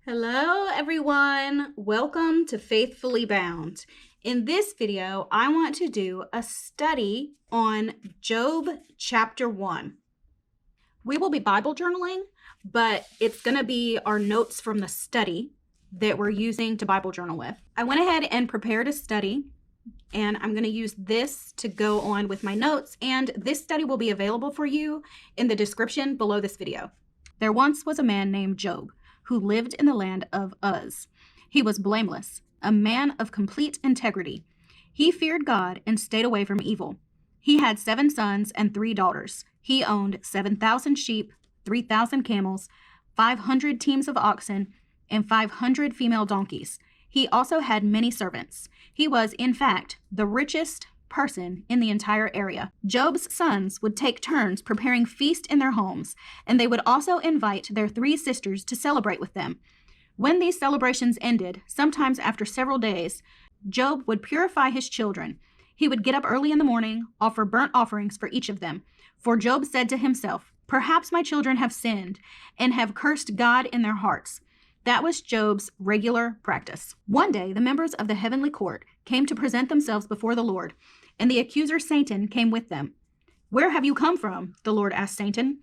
Hello, everyone. Welcome to Faithfully Bound. In this video, I want to do a study on Job chapter 1. We will be Bible journaling, but it's going to be our notes from the study that we're using to Bible journal with. I went ahead and prepared a study, and I'm going to use this to go on with my notes, and this study will be available for you in the description below this video. There once was a man named Job who lived in the land of Uz. He was blameless, a man of complete integrity. He feared God and stayed away from evil. He had 7 sons and 3 daughters. He owned 7,000 sheep, 3,000 camels, 500 teams of oxen, and 500 female donkeys. He also had many servants. He was, in fact, the richest person in the entire area. Job's sons would take turns preparing feast in their homes, and they would also invite their 3 sisters to celebrate with them. When these celebrations ended, sometimes after several days, Job would purify his children. He would get up early in the morning, offer burnt offerings for each of them. For Job said to himself, "Perhaps my children have sinned and have cursed God in their hearts." That was Job's regular practice. One day, the members of the heavenly court came to present themselves before the Lord, and the accuser Satan came with them. "Where have you come from?" the Lord asked Satan.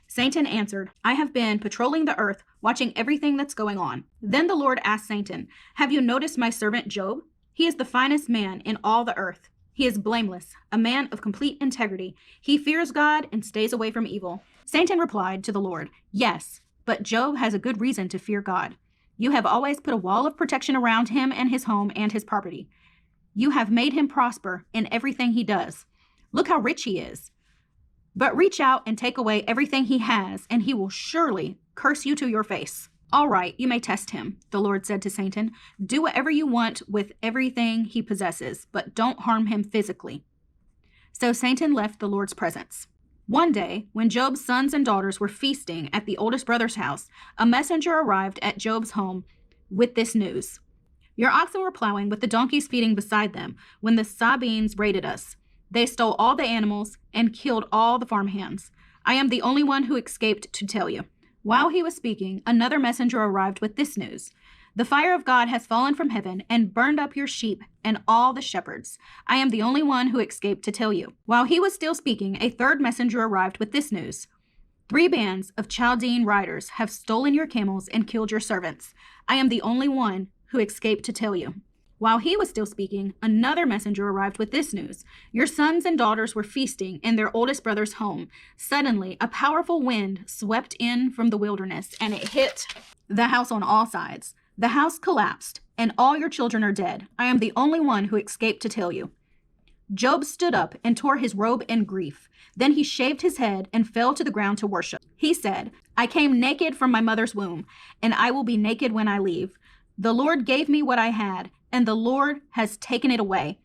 Satan answered, "I have been patrolling the earth, watching everything that's going on." Then the Lord asked Satan, "Have you noticed my servant Job? He is the finest man in all the earth. He is blameless, a man of complete integrity. He fears God and stays away from evil." Satan replied to the Lord, "Yes, but Job has a good reason to fear God. You have always put a wall of protection around him and his home and his property. You have made him prosper in everything he does. Look how rich he is. But reach out and take away everything he has, and he will surely curse you to your face." "All right, you may test him," the Lord said to Satan. "Do whatever you want with everything he possesses, but don't harm him physically." So Satan left the Lord's presence. One day, when Job's sons and daughters were feasting at the oldest brother's house, a messenger arrived at Job's home with this news. "Your oxen were plowing with the donkeys feeding beside them when the Sabines raided us. They stole all the animals and killed all the farmhands. I am the only one who escaped to tell you." While he was speaking, another messenger arrived with this news. "The fire of God has fallen from heaven and burned up your sheep and all the shepherds. I am the only one who escaped to tell you." While he was still speaking, a third messenger arrived with this news. "3 bands of Chaldean riders have stolen your camels and killed your servants. I am the only one who escaped to tell you." While he was still speaking, another messenger arrived with this news. "Your sons and daughters were feasting in their oldest brother's home. Suddenly, a powerful wind swept in from the wilderness, and it hit the house on all sides. The house collapsed, and all your children are dead. I am the only one who escaped to tell you." Job stood up and tore his robe in grief. Then he shaved his head and fell to the ground to worship. He said, "I came naked from my mother's womb, and I will be naked when I leave. The Lord gave me what I had, and the Lord has taken it away.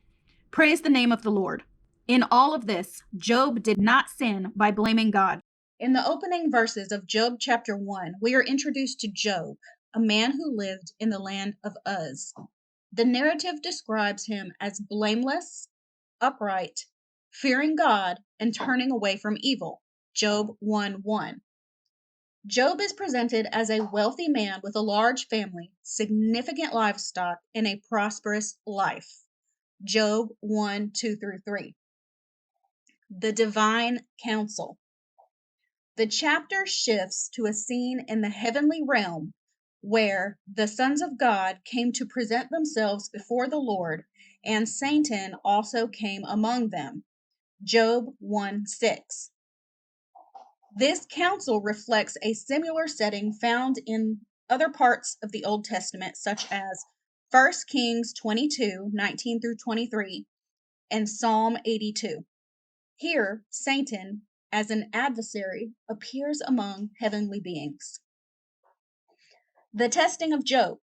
Praise the name of the Lord." In all of this, Job did not sin by blaming God. In the opening verses of Job chapter 1, we are introduced to Job, a man who lived in the land of Uz. The narrative describes him as blameless, upright, fearing God, and turning away from evil. Job 1:1. Job is presented as a wealthy man with a large family, significant livestock, and a prosperous life. Job 1:2-3. The divine counsel. The chapter shifts to a scene in the heavenly realm where the sons of God came to present themselves before the Lord, and Satan also came among them. Job 1:6. This council reflects a similar setting found in other parts of the Old Testament, such as 1 Kings 22:19-23 and Psalm 82. Here, Satan, as an adversary, appears among heavenly beings. The testing of Job.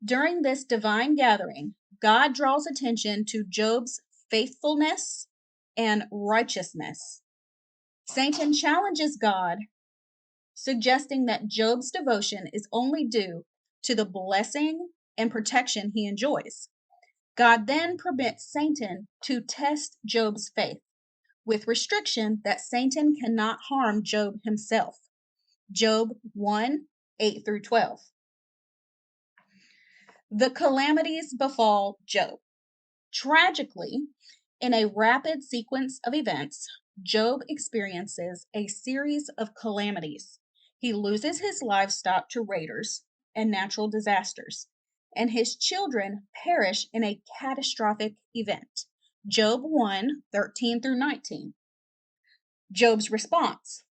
During this divine gathering, God draws attention to Job's faithfulness and righteousness. Satan challenges God, suggesting that Job's devotion is only due to the blessing and protection he enjoys. God then permits Satan to test Job's faith, with restriction that Satan cannot harm Job himself. Job 1:8-12. The calamities befall Job. Tragically, in a rapid sequence of events, Job experiences a series of calamities. He loses his livestock to raiders and natural disasters, and his children perish in a catastrophic event. Job 1:13 through 19. Job's response.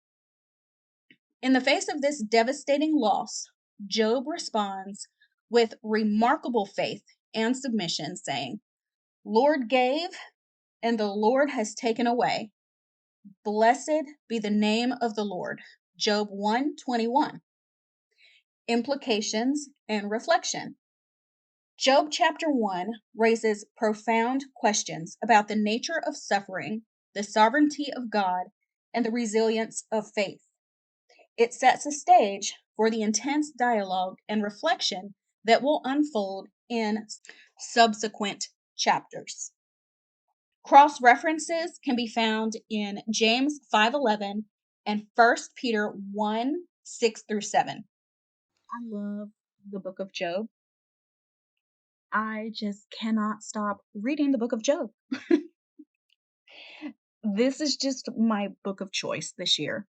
In the face of this devastating loss, Job responds with remarkable faith and submission, saying, Lord gave, and the Lord has taken away. Blessed be the name of the Lord. Job 1:21. Implications and reflection. Job chapter 1 raises profound questions about the nature of suffering, the sovereignty of God, and the resilience of faith. It sets a stage for the intense dialogue and reflection that will unfold in subsequent chapters. Cross references can be found in James 5:11 and 1 Peter 1:6 through 7. I love the book of Job. I just cannot stop reading the book of Job. This is just my book of choice this year.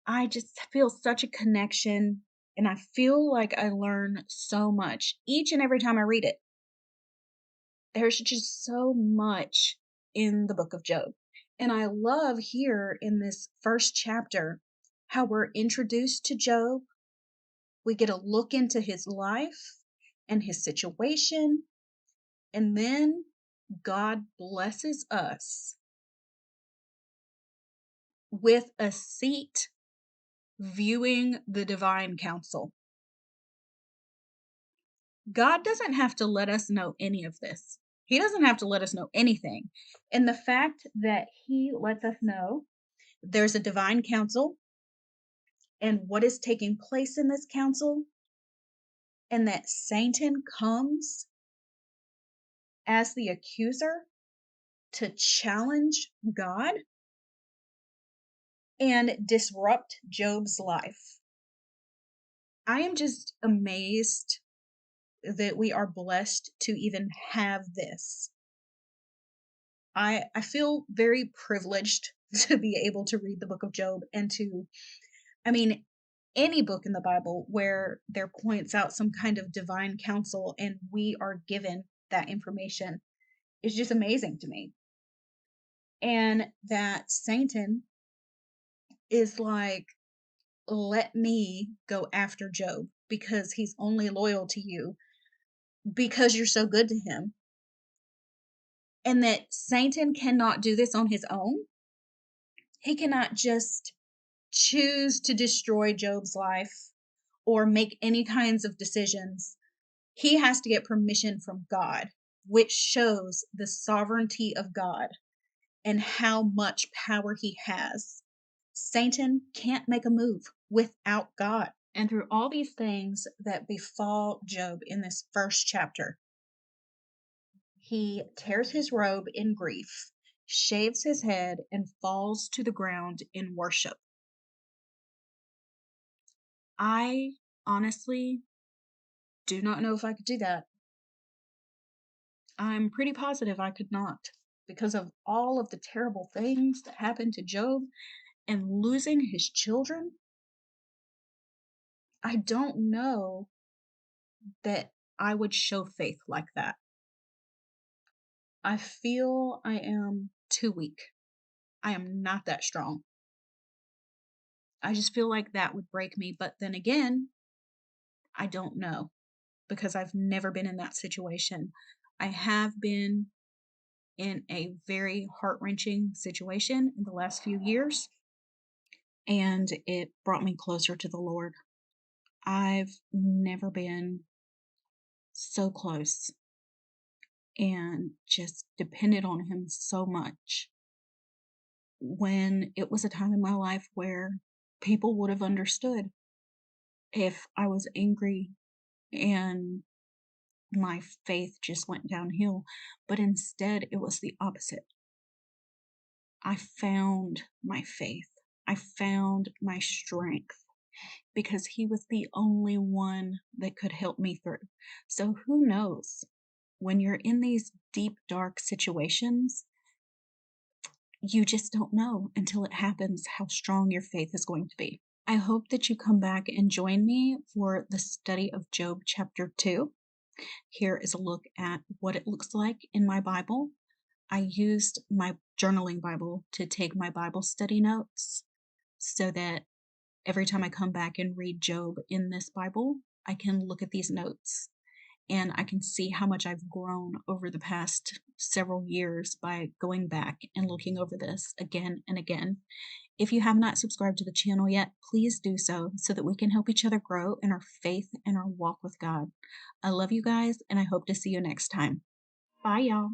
I just feel such a connection, and I feel like I learn so much each and every time I read it. There's just so much in the book of Job. And I love here in this first chapter how we're introduced to Job. We get a look into his life and his situation. And then God blesses us with a seat viewing the divine council. God doesn't have to let us know any of this. He doesn't have to let us know anything. And the fact that he lets us know there's a divine council and what is taking place in this council, and that Satan comes as the accuser to challenge God and disrupt Job's life. I am just amazed that we are blessed to even have this. I feel very privileged to be able to read the book of Job and any book in the Bible where there points out some kind of divine counsel and we are given that information is just amazing to me. And that Satan is like, let me go after Job because he's only loyal to you because you're so good to him. And that Satan cannot do this on his own. He cannot just choose to destroy Job's life or make any kinds of decisions. He has to get permission from God, which shows the sovereignty of God and how much power he has. Satan can't make a move without God. And through all these things that befall Job in this first chapter, he tears his robe in grief, shaves his head, and falls to the ground in worship. I honestly do not know if I could do that. I'm pretty positive I could not because of all of the terrible things that happened to Job and losing his children. I don't know that I would show faith like that. I feel I am too weak. I am not that strong. I just feel like that would break me. But then again, I don't know because I've never been in that situation. I have been in a very heart-wrenching situation in the last few years, and it brought me closer to the Lord. I've never been so close and just depended on Him so much when it was a time in my life where people would have understood if I was angry and my faith just went downhill. But instead, it was the opposite. I found my faith. I found my strength. because He was the only one that could help me through. So who knows? When you're in these deep, dark situations, you just don't know until it happens how strong your faith is going to be. I hope that you come back and join me for the study of Job chapter 2. Here is a look at what it looks like in my Bible. I used my journaling Bible to take my Bible study notes so that every time I come back and read Job in this Bible, I can look at these notes and I can see how much I've grown over the past several years by going back and looking over this again and again. If you have not subscribed to the channel yet, please do so that we can help each other grow in our faith and our walk with God. I love you guys, and I hope to see you next time. Bye, y'all.